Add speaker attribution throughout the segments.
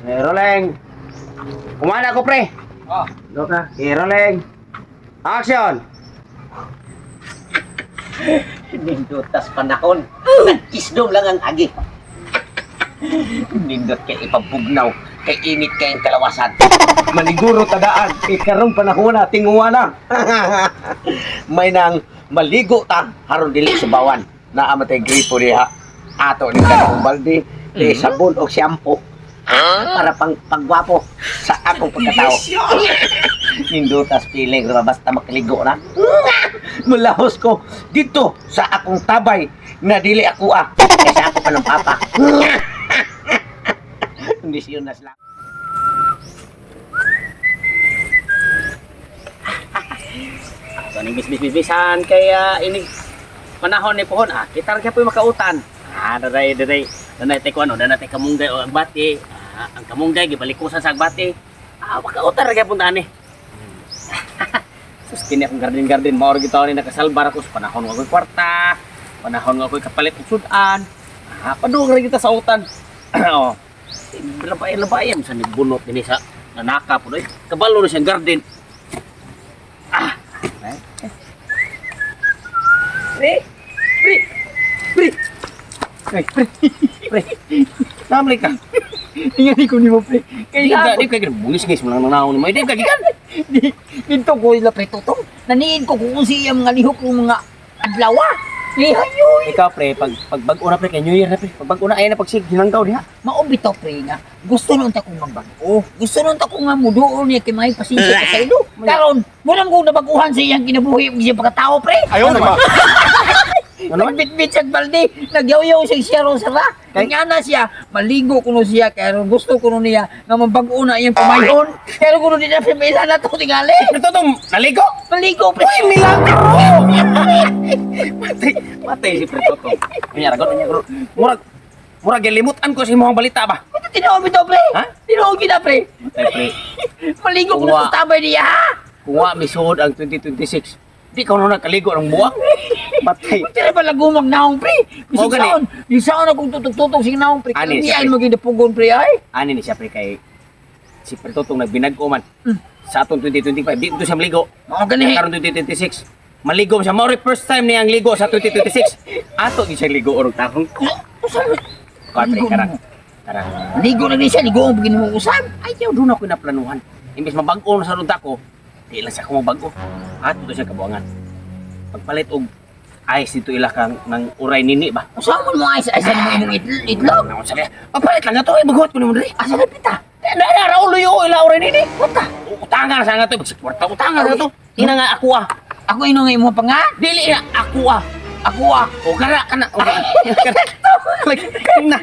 Speaker 1: Rolling. Kumana ko, pre.
Speaker 2: Oh.
Speaker 1: Loka. Rolling. Action.
Speaker 2: Nindutas panahon. Nagkisdom lang ang agi. Nindot kay ipabugnaw. Kay init kayong kalawasan. Maniguro tadaan. Ikarong panahon na tinguwa na. May nang maligo ta. Haron dili sa bawan. Naamatay gripo diha. Ato ni kanong balde. Sabon o shampoo. Para pagwapo sa akong pagkatao. Nindutas feeling basta makaligo na. Mulahos ko dito sa akong tabay na dili ako kasi ako pa ng papa. Hindi siya nas lang. So ning bisbisan kaya ini panahon ni pohon kita ra gyud makautan. Daray tay ko ano, tay kamunggay o agbati. Ang kamunggay gibalikusan sa agbati. Makautan ra gyud puntaan ni. Sus kini akong garden mao gyud taon ni nakasalbar ako sa panahon nga ako'y kwarta. Panahon nga ako'y kapalit og sudan. Padung ra kita sa utan. Oh. Labay-labayam sa nigbunot dinhi sa nanaka po doy. Kabalo na siyang garden. Pre. Ay, pre. Namli ka. Ingani ko ni mo, pre. Kaya di ka bulis guys mo lang nanawon ni mo. Di ka gikan. Dito ko ila pre totong. Naniin ko kung siya mga lihok ng mga adlawa. Hayoy. Ikaw pre, pag bag-o na pre kay New Year na pre. Pag bag-o na ay na pagsig hinanggaw diha.
Speaker 3: Mao bitaw pre nga. Gusto nun ta kong magbago. Gusto nun ta kong nga muduol niya kay may pasensya ka sa ilo. Karon, murang kung nabaguhan sa iyang kinabuhi ug siya pagkatao pre.
Speaker 1: Ayaw na ba?
Speaker 3: Ano bit-bit sa balde, nagyaw-yaw siya siyaro sa ra. Kanya na siya, maligo kuno siya kaya gusto kuno niya nga mabago na iyang pamayon. Pero kuno di na pimila na to tingali.
Speaker 1: Ito tong naligo.
Speaker 3: Maligo pre.
Speaker 1: Uy, milagro. Matay si pre totong. Unya ragot. Murag gilimutan ko si imong balita ba?
Speaker 3: Ito tinuod bitaw pre.
Speaker 1: Ha?
Speaker 3: Tinuod gid pre.
Speaker 1: Ay pre.
Speaker 3: Maligo kuno sa tabay niya ha.
Speaker 1: Kung wa misud ang 2026. Di ka na nakaligo ng buwak. Matay.
Speaker 3: Tira pala gumag naong pre.
Speaker 1: Mao gani.
Speaker 3: Di saan akong tutok-tutok sige naong pre.
Speaker 1: Ani,
Speaker 3: Hindi
Speaker 1: siya,
Speaker 3: ay
Speaker 1: pre.
Speaker 3: magidapugon pre ay.
Speaker 1: Ani ni siya pre kay si pre totong nagbinag-o man. Sa atong 2025 di ito siya maligo.
Speaker 3: Mao gani.
Speaker 1: Karon 2026. Maligo siya. Mao first time niya ang ligo sa 2026. Ato di siya ligo orong tahong. Kapre karang.
Speaker 3: Ligo na ni siya, ligo ang begini mo usap.
Speaker 1: Ayaw doon ako naplanuhan. Imbes mabag-o na sa runta ko, di lang siya ko mabag-o. Ato to siya kabuangan. Pagpalit og ice dito ila kang ng uray nini ba?
Speaker 3: Usapon mo ay sa imong itlog.
Speaker 1: Naon sabi. Pagpalit lang ato ay bagot ko naman diri.
Speaker 3: Asa na pita?
Speaker 1: Na raulo yo ila uray nini. Puta. Utangan sa nga to, suporta utangan sa to. Ina nga ako
Speaker 3: Ako ino nga imo panga.
Speaker 1: Dili na ako O kana. Na.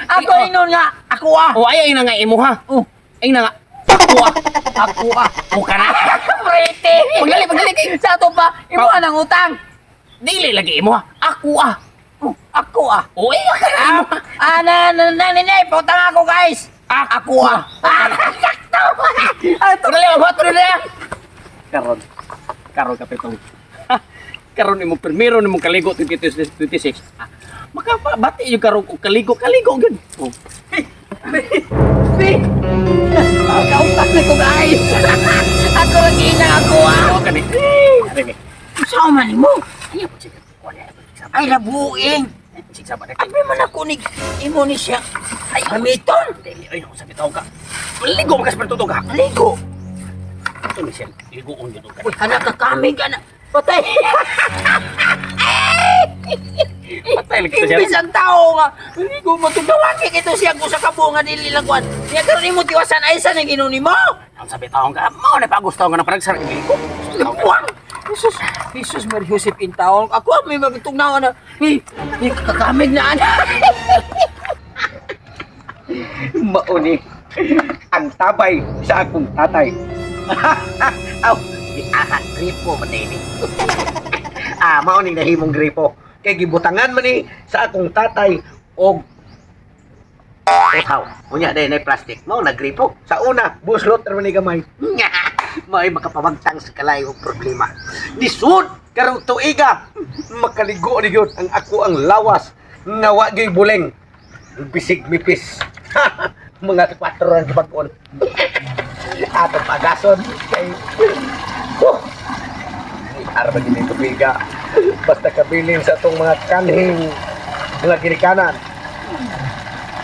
Speaker 3: Ako ino nga, ako
Speaker 1: O ay ina nga imo ha.
Speaker 3: Oh,
Speaker 1: Ay na nga.
Speaker 3: ako
Speaker 1: O kana.
Speaker 3: Prete.
Speaker 1: Pagdali kay.
Speaker 3: Sa to pa, imo anang utang.
Speaker 1: Dili lagi imo ha. Ako
Speaker 3: Ako
Speaker 1: O ay kana.
Speaker 3: Nanay, pautang ako guys. Ako Sakto.
Speaker 1: Tuloy. Karon kapitong. Karon imong primero nimong kaligo 2026. Makapabati yung karon kung kaligo gyud. Oh.
Speaker 3: Kautang na ko guys. Ako lagi na ako
Speaker 1: O kani. Kani.
Speaker 3: Saan man mo?
Speaker 1: Ayaw po siya.
Speaker 3: Ay labuing.
Speaker 1: Siksa ba na
Speaker 3: Abi man ako ni imo ni siya. Ay gamiton.
Speaker 1: Dili ay ako sa bitaw ka. Ligo ka sa pertuto ka.
Speaker 3: Ligo.
Speaker 1: Ito ni siya. Ligoon gyud ka.
Speaker 3: Uy, anak ka kami ka na. Patay.
Speaker 1: Patay lagi siya.
Speaker 3: Isang tao nga. Hindi ko matugawagi ito siya ko sa kabunga dili lang kwan. Niya karon imo tiwasan ay sa nang inuni mo.
Speaker 1: Ang sa bitaw ka. Mao na pagustaw nga na paragsar ligo.
Speaker 3: Buwang. Jesus Mary Joseph in taon. Ako may magtugnaw na. Kakamig na ana.
Speaker 2: Mauni ang tabay sa akong tatay. Aw, gripo man ini. Mauni nahimong gripo. Kay gibutangan man ni sa akong tatay og utaw. Unya day na plastic. Mao na gripo. Sa una, buslot ra man ni gamay. May makapabagtang sa kalayo problema. Lisod karong tuiga makaligo ni gyud ang ako ang lawas nga wa gyud buleng. Bisig mipis. mga 4 ang bagon. Ato pagason kay arba gini tubiga. Basta kabilin sa atong mga kanhing mga ginikanan.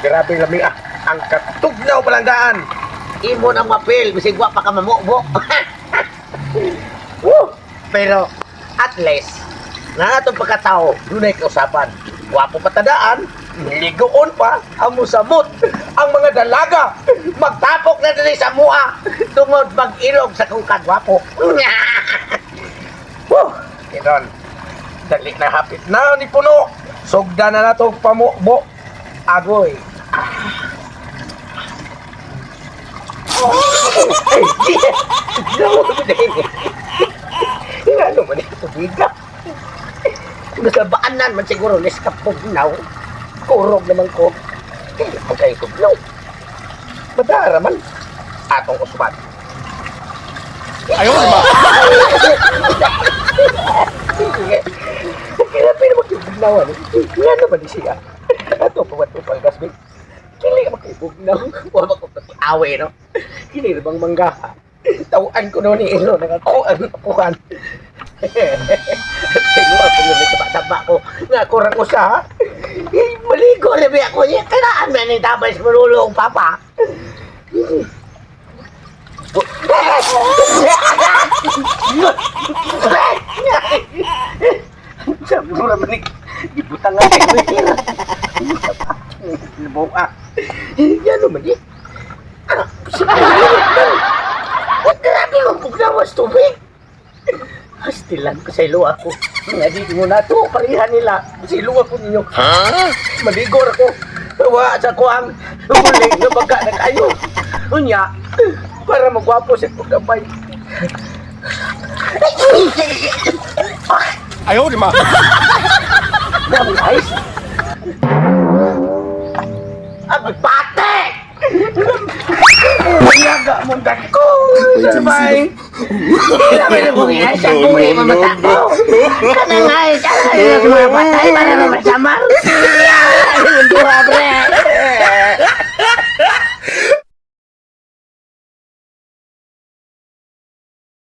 Speaker 2: Grabe lami ang katugnaw palanggaan. Imo nang mapil, bisig wa pa ka mamubo. Pero at least na atong pagkatao, dunay kausapan. Wapo patadaan, ligoon pa, amo samot. Ang mga dalaga, magtapok na dali sa mua. Tungod mag-ilog sa kung kadwapo. Inon, dali na hapit na ni puno. Sugda na nato pamubo. Agoy. Ano man ito biga? Basta baanan man siguro neskapog now. Kurog naman ko. Hindi pa kayo tugnaw. Madara man. Atong usman.
Speaker 1: Ayaw ba?
Speaker 2: Kaya pwede magkibugnawan. Nga naman siya. Ato pa ba't upang gasbig? Kili ka magkibugnaw. Wala ko awe, no? Kili na bang manggaha? Tawaan ko noon ni Ilo. Nakakuan apukan. Siguro ako yung nagsabat-saba ko. Nga kurang ko siya. Maligo na ba ako niya? Kailangan na ni tabay sa marulong, Papa. Sabi mo naman ni ibutang nga kayo. Nabuka. Yan naman eh. Huwag grabe magpugnawas tubig. Hastilan ko sa ilo ako. Nga di mo na ito, parihan nila. Sa ilo ako ninyo. Maligor ako. Tawa sa kuhang huling na baga na kayo. Unya, para magwapo sa pagkabay.
Speaker 1: Ayaw, di ma.
Speaker 2: Namin ayos. Agpate! Uyaga mong dako! Sabay! Kami na kong iya sa buhay mamatak ko! Kanangay! Kanangay sa mga patay para mamasamar!